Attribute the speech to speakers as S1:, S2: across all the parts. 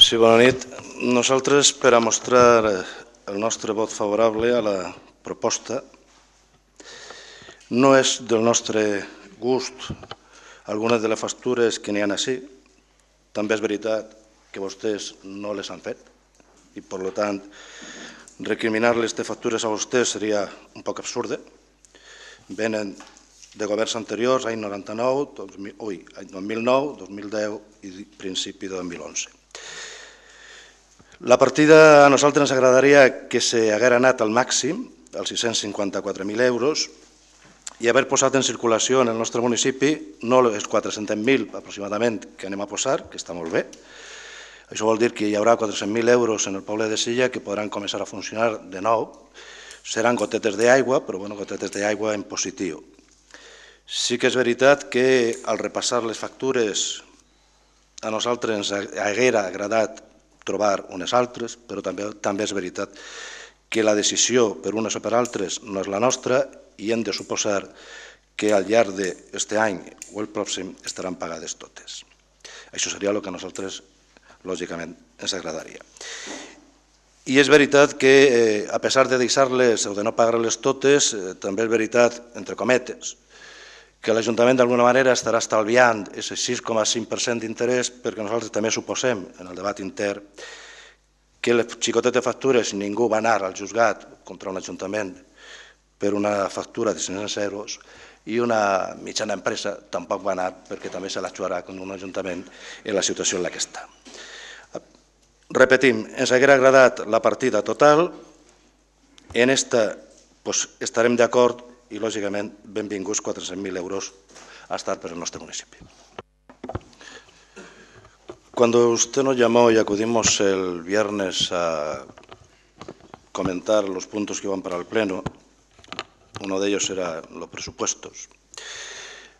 S1: Sí, bona nit. Nosaltres, per a mostrar el nostre vot favorable a la proposta, no és del nostre gust algunes de les factures que n'hi ha així. També és veritat que vostès no les han fet i, per tant, recriminar-les de factures a vostès seria un poc absurde. Venen de governs anteriors, any 2009, 2010 i principi de 2011. La partida a nosaltres ens agradaria que s'hagués anat al màxim, als 654.000 euros, i haver posat en circulació en el nostre municipi no els 400.000 aproximadament que anem a posar, que està molt bé. Això vol dir que hi haurà 400.000 euros en el poble de Silla que podran començar a funcionar de nou. Seran gotetes d'aigua, però gotetes d'aigua en positiu. Sí que és veritat que al repassar les factures a nosaltres ens haguera agradat trobar unes altres, però també és veritat que la decisió per unes o per altres no és la nostra i hem de suposar que al llarg d'aquest any o el pròxim estaran pagades totes. Això seria el que a nosaltres, lògicament, ens agradaria. I és veritat que, a pesar de deixar-les o de no pagar-les totes, també és veritat, entre cometes, que l'Ajuntament d'alguna manera estarà estalviant aquest 6,5% d'interès perquè nosaltres també suposem, en el debat intern, que les xicotetes factures ningú va anar al juzgat contra un Ajuntament per una factura de 500 euros i una mitjana empresa tampoc va anar perquè també se l'actuarà com un Ajuntament en la situació en la que està. Repetim, ens hauria agradat la partida total, en esta estarem d'acord y, lógicamente, benvinguts 400.000 euros a estar para el nuestro municipio. Cuando usted nos llamó y acudimos el viernes a comentar los puntos que iban para el Pleno, uno de ellos era los presupuestos.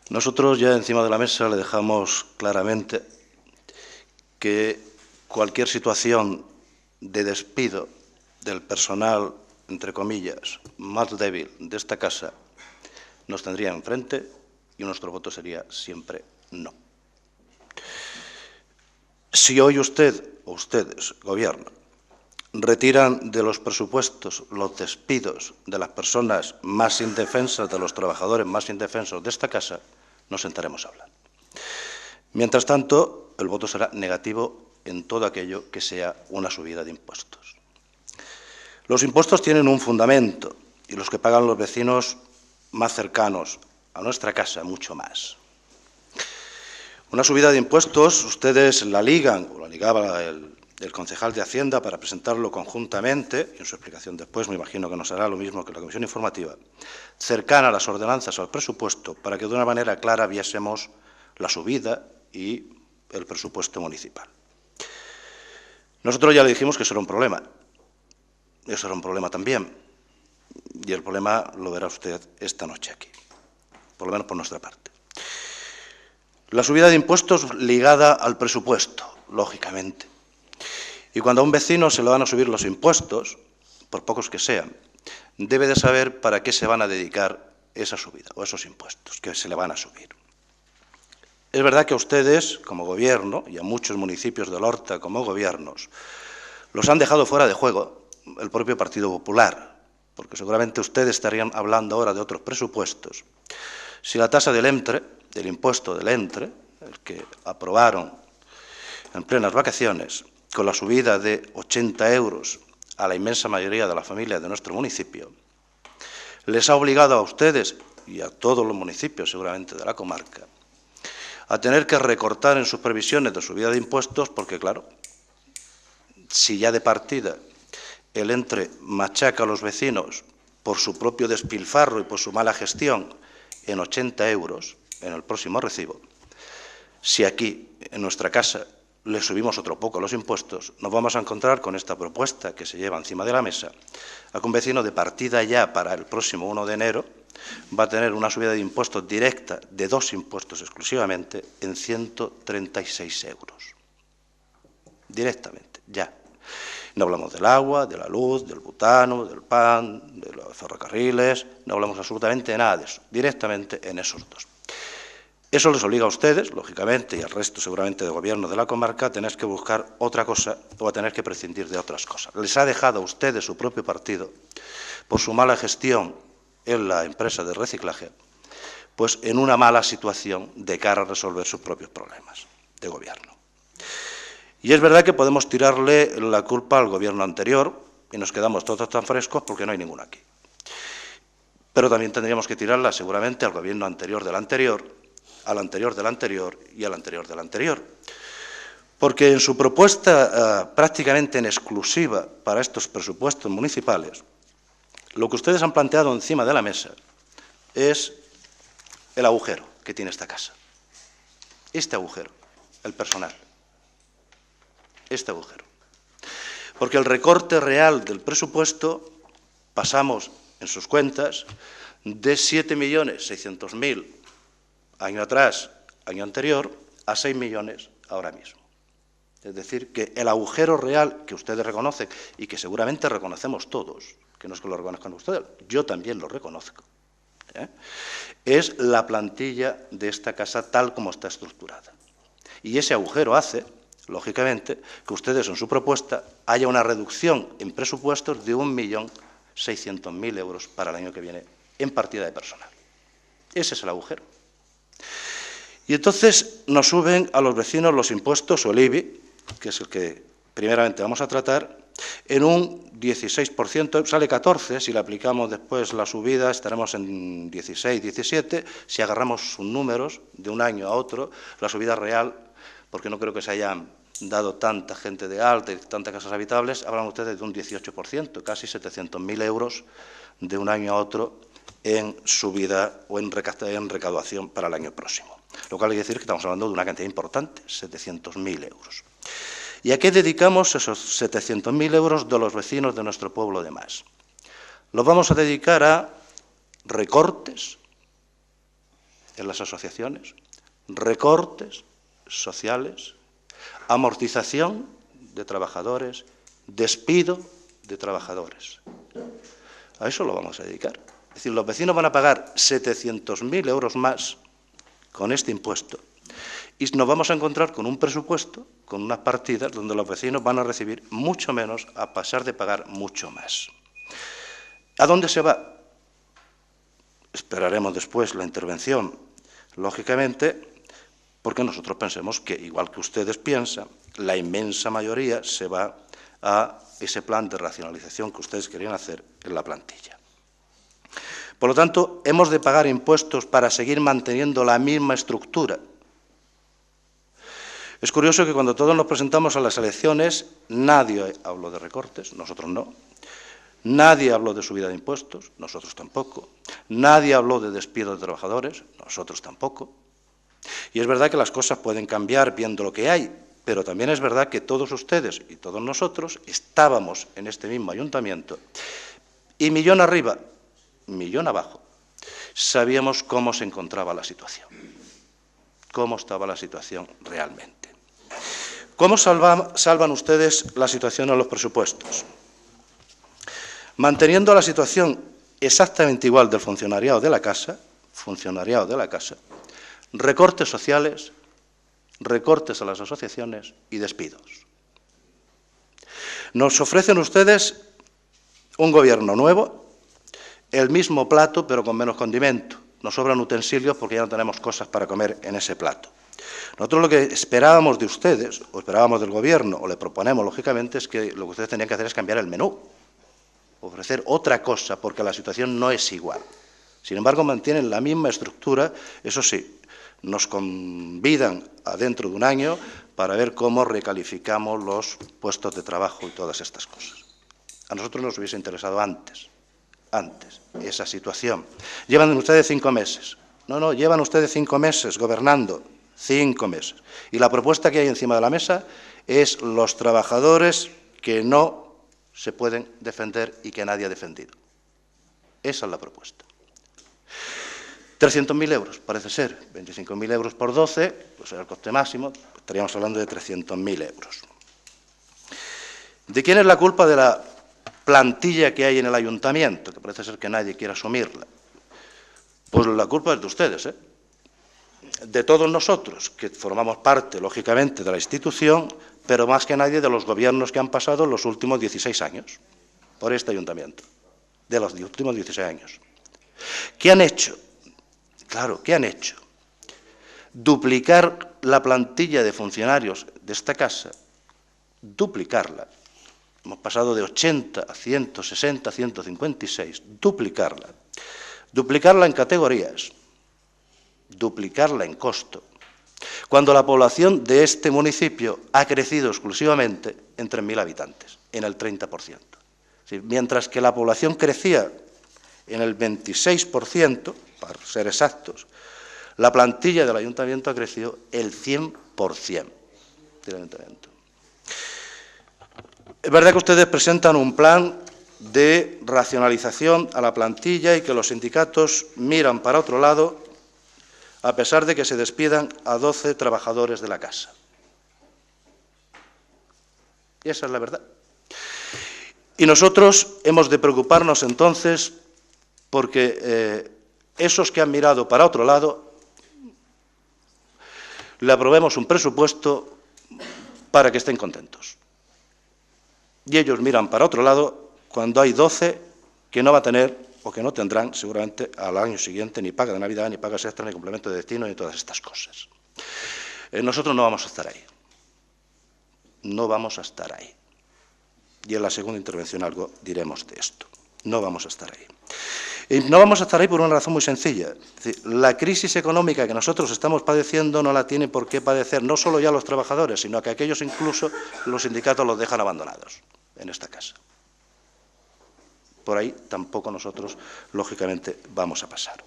S1: Nosotros ya encima de la mesa le dejamos claramente que cualquier situación de despido del personal, entre comillas, más débil de esta casa, nos tendría enfrente y nuestro voto sería siempre no. Si hoy usted o ustedes, gobierno, retiran de los presupuestos los despidos de las personas más indefensas, de los trabajadores más indefensos de esta casa, nos sentaremos a hablar. Mientras tanto, el voto será negativo en todo aquello que sea una subida de impuestos. Los impuestos tienen un fundamento y los que pagan los vecinos más cercanos a nuestra casa mucho más. Una subida de impuestos, ustedes la ligan, o la ligaba el concejal de Hacienda para presentarlo conjuntamente, y en su explicación después me imagino que nos hará lo mismo que la comisión informativa, cercana a las ordenanzas al presupuesto para que de una manera clara viésemos la subida y el presupuesto municipal. Nosotros ya le dijimos que eso era un problema. Eso era un problema también, y el problema lo verá usted esta noche aquí, por lo menos por nuestra parte. La subida de impuestos ligada al presupuesto, lógicamente. Y cuando a un vecino se le van a subir los impuestos, por pocos que sean, debe de saber para qué se van a dedicar esa subida o esos impuestos que se le van a subir. Es verdad que a ustedes, como gobierno, y a muchos municipios del Horta como gobiernos, los han dejado fuera de juego el propio Partido Popular, porque seguramente ustedes estarían hablando ahora de otros presupuestos. Si la tasa del ENTRE, del impuesto del ENTRE, el que aprobaron en plenas vacaciones, con la subida de 80 euros a la inmensa mayoría de las familias de nuestro municipio, les ha obligado a ustedes y a todos los municipios seguramente de la comarca a tener que recortar en sus previsiones de subida de impuestos porque, claro, si ya de partida el ENTRE machaca a los vecinos por su propio despilfarro y por su mala gestión en 80 euros en el próximo recibo, si aquí, en nuestra casa, le subimos otro poco los impuestos, nos vamos a encontrar con esta propuesta que se lleva encima de la mesa, a que un vecino de partida ya para el próximo 1 de enero va a tener una subida de impuestos directa de 2 impuestos exclusivamente en 136 euros. Directamente, ya. No hablamos del agua, de la luz, del butano, del pan, de los ferrocarriles, no hablamos absolutamente de nada de eso, directamente en esos dos. Eso les obliga a ustedes, lógicamente, y al resto seguramente de gobierno de la comarca, a tener que buscar otra cosa o a tener que prescindir de otras cosas. Les ha dejado a ustedes su propio partido, por su mala gestión en la empresa de reciclaje, pues en una mala situación de cara a resolver sus propios problemas de gobierno. Y es verdad que podemos tirarle la culpa al gobierno anterior y nos quedamos todos tan frescos porque no hay ninguno aquí. Pero también tendríamos que tirarla seguramente al gobierno anterior del anterior, al anterior del anterior y al anterior del anterior. Porque en su propuesta prácticamente en exclusiva para estos presupuestos municipales, lo que ustedes han planteado encima de la mesa es el agujero que tiene esta casa. Este agujero, el personal. Este agujero. Porque el recorte real del presupuesto, pasamos en sus cuentas de 7.600.000 año atrás, año anterior, a 6 millones ahora mismo. Es decir, que el agujero real que ustedes reconocen y que seguramente reconocemos todos, que no es que lo reconozcan ustedes, yo también lo reconozco, es la plantilla de esta casa tal como está estructurada. Y ese agujero hace, lógicamente, que ustedes en su propuesta haya una reducción en presupuestos de 1.600.000 euros para el año que viene en partida de personal. Ese es el agujero. Y entonces nos suben a los vecinos los impuestos o el IBI, que es el que primeramente vamos a tratar, en un 16%, sale 14%, si le aplicamos después la subida estaremos en 16, 17%, si agarramos sus números de un año a otro, la subida real, porque no creo que se hayan dado tanta gente de alta y tantas casas habitables, hablan ustedes de un 18%, casi 700.000 euros de un año a otro en subida o en recaudación para el año próximo. Lo cual quiere decir que estamos hablando de una cantidad importante, 700.000 euros. ¿Y a qué dedicamos esos 700.000 euros de los vecinos de nuestro pueblo de Mas? Los vamos a dedicar a recortes en las asociaciones, recortes sociales, amortización de trabajadores, despido de trabajadores. A eso lo vamos a dedicar. Es decir, los vecinos van a pagar 700.000 euros más con este impuesto y nos vamos a encontrar con un presupuesto, con unas partidas donde los vecinos van a recibir mucho menos a pasar de pagar mucho más. ¿A dónde se va? Esperaremos después la intervención, lógicamente, porque nosotros pensemos que, igual que ustedes piensan, la inmensa mayoría se va a ese plan de racionalización que ustedes querían hacer en la plantilla. Por lo tanto, hemos de pagar impuestos para seguir manteniendo la misma estructura. Es curioso que cuando todos nos presentamos a las elecciones, nadie habló de recortes, nosotros no. Nadie habló de subida de impuestos, nosotros tampoco. Nadie habló de despido de trabajadores, nosotros tampoco. Y es verdad que las cosas pueden cambiar viendo lo que hay, pero también es verdad que todos ustedes y todos nosotros estábamos en este mismo ayuntamiento y millón arriba, millón abajo, sabíamos cómo se encontraba la situación, cómo estaba la situación realmente. ¿Cómo salvan ustedes la situación en los presupuestos? Manteniendo la situación exactamente igual del funcionariado de la casa, recortes sociales, recortes a las asociaciones y despidos. Nos ofrecen ustedes un gobierno nuevo, el mismo plato pero con menos condimento. Nos sobran utensilios porque ya no tenemos cosas para comer en ese plato. Nosotros lo que esperábamos de ustedes, o esperábamos del gobierno, o le proponemos lógicamente, es que lo que ustedes tenían que hacer es cambiar el menú, ofrecer otra cosa, porque la situación no es igual. Sin embargo, mantienen la misma estructura, eso sí, nos convidan a dentro de un año para ver cómo recalificamos los puestos de trabajo y todas estas cosas. A nosotros nos hubiese interesado antes esa situación. Llevan ustedes 5 meses. No, llevan ustedes 5 meses gobernando, 5 meses. Y la propuesta que hay encima de la mesa es los trabajadores que no se pueden defender y que nadie ha defendido. Esa es la propuesta. 300.000 euros, parece ser. 25.000 euros por 12, pues era el coste máximo, estaríamos hablando de 300.000 euros. ¿De quién es la culpa de la plantilla que hay en el ayuntamiento? Que parece ser que nadie quiere asumirla. Pues la culpa es de ustedes, de todos nosotros, que formamos parte, lógicamente, de la institución, pero más que nadie de los gobiernos que han pasado en los últimos 16 años, por este ayuntamiento, de los últimos 16 años. ¿Qué han hecho? Claro, ¿qué han hecho? Duplicar la plantilla de funcionarios de esta casa, duplicarla. Hemos pasado de 80 a 160, 156, duplicarla. Duplicarla en categorías, duplicarla en costo, cuando la población de este municipio ha crecido exclusivamente en 3.000 habitantes, en el 30%. Sí, mientras que la población crecía en el 26%, para ser exactos, la plantilla del ayuntamiento ha crecido el 100% del ayuntamiento. Es verdad que ustedes presentan un plan de racionalización a la plantilla y que los sindicatos miran para otro lado, a pesar de que se despidan a 12 trabajadores de la casa. Y esa es la verdad. Y nosotros hemos de preocuparnos entonces porque esos que han mirado para otro lado, le aprobemos un presupuesto para que estén contentos. Y ellos miran para otro lado cuando hay 12 que no va a tener o que no tendrán seguramente al año siguiente ni paga de Navidad, ni pagas extras, ni complemento de destino, ni todas estas cosas. Nosotros no vamos a estar ahí. No vamos a estar ahí. Y en la segunda intervención algo diremos de esto. No vamos a estar ahí. Y no vamos a estar ahí por una razón muy sencilla. Es decir, la crisis económica que nosotros estamos padeciendo no la tienen por qué padecer no solo ya los trabajadores, sino que aquellos incluso los sindicatos los dejan abandonados en esta casa. Por ahí tampoco nosotros, lógicamente, vamos a pasar.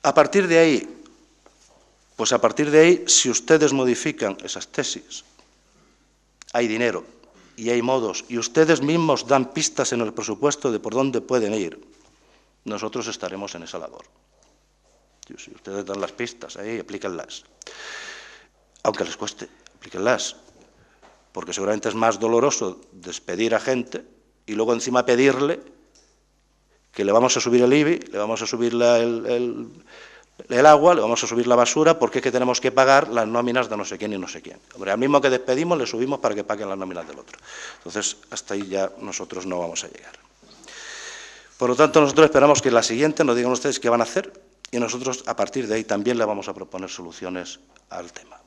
S1: A partir de ahí, pues a partir de ahí, si ustedes modifican esas tesis, hay dinero y hay modos, y ustedes mismos dan pistas en el presupuesto de por dónde pueden ir, nosotros estaremos en esa labor. Si ustedes dan las pistas ahí, aplíquenlas. Aunque les cueste, aplíquenlas. Porque seguramente es más doloroso despedir a gente y luego encima pedirle que le vamos a subir el IBI, le vamos a subir el agua, le vamos a subir la basura, porque es que tenemos que pagar las nóminas de no sé quién y no sé quién. Hombre, al mismo que despedimos le subimos para que paguen las nóminas del otro. Entonces, hasta ahí ya nosotros no vamos a llegar. Por lo tanto, nosotros esperamos que la siguiente nos digan ustedes qué van a hacer y nosotros, a partir de ahí, también le vamos a proponer soluciones al tema.